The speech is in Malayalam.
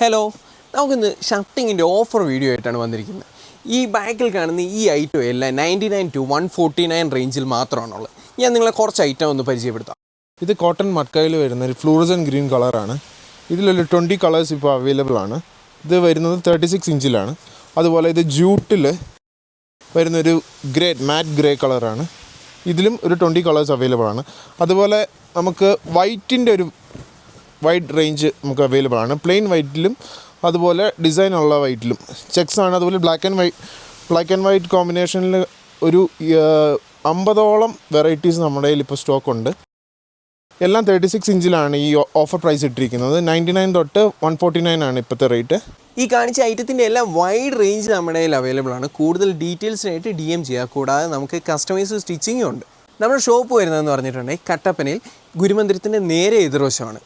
ഹലോ, നമുക്കിന്ന് ഷർട്ടിങ്ങിൻ്റെ ഓഫർ വീഡിയോ ആയിട്ടാണ് വന്നിരിക്കുന്നത്. ഈ ബാക്കിൽ കാണുന്ന ഈ ഐറ്റം എല്ലാം 99 to 149 റേഞ്ചിൽ മാത്രമാണുള്ളത്. ഞാൻ നിങ്ങളെ കുറച്ച് ഐറ്റം ഒന്ന് പരിചയപ്പെടുത്താം. ഇത് കോട്ടൺ മട്കയിൽ വരുന്ന ഒരു ഫ്ലൂറസൻ ഗ്രീൻ കളറാണ്. ഇതിലൊരു 20 കളേഴ്സ് ഇപ്പോൾ അവൈലബിൾ ആണ്. ഇത് വരുന്നത് 36 ഇഞ്ചിലാണ്. അതുപോലെ ഇത് ജൂട്ടിൽ വരുന്നൊരു മാറ്റ് ഗ്രേ കളറാണ്. ഇതിലും ഒരു 20 കളേഴ്സ് അവൈലബിൾ ആണ്. അതുപോലെ നമുക്ക് വൈറ്റിൻ്റെ ഒരു വൈഡ് റേഞ്ച് നമുക്ക് അവൈലബിൾ ആണ്. പ്ലെയിൻ വൈറ്റിലും അതുപോലെ ഡിസൈനുള്ള വൈറ്റിലും ചെക്സ് ആണ്. അതുപോലെ ബ്ലാക്ക് ആൻഡ് വൈറ്റ് കോമ്പിനേഷനിൽ ഒരു 50ഓളം വെറൈറ്റീസ് നമ്മുടെ കയ്യിൽ ഇപ്പോൾ സ്റ്റോക്ക് ഉണ്ട്. എല്ലാം 36 ഇഞ്ചിലാണ് ഈ ഓഫർ പ്രൈസ് ഇട്ടിരിക്കുന്നത്. 99 തൊട്ട് 149 ആണ് ഇപ്പോഴത്തെ റേറ്റ്. ഈ കാണിച്ച ഐറ്റത്തിൻ്റെ എല്ലാം വൈഡ് റേഞ്ച് നമ്മുടെ കയ്യിൽ അവൈലബിൾ ആണ്. കൂടുതൽ ഡീറ്റെയിൽസിനായിട്ട് DM ചെയ്യുക. കൂടാതെ നമുക്ക് കസ്റ്റമൈസ് സ്റ്റിച്ചിങ്ങും ഉണ്ട്. നമ്മുടെ ഷോപ്പ് വരുന്നതെന്ന് പറഞ്ഞിട്ടുണ്ടെങ്കിൽ കട്ടപ്പനയിൽ ഗുരുമന്ദിരത്തിൻ്റെ നേരെ എതിർവശമാണ്.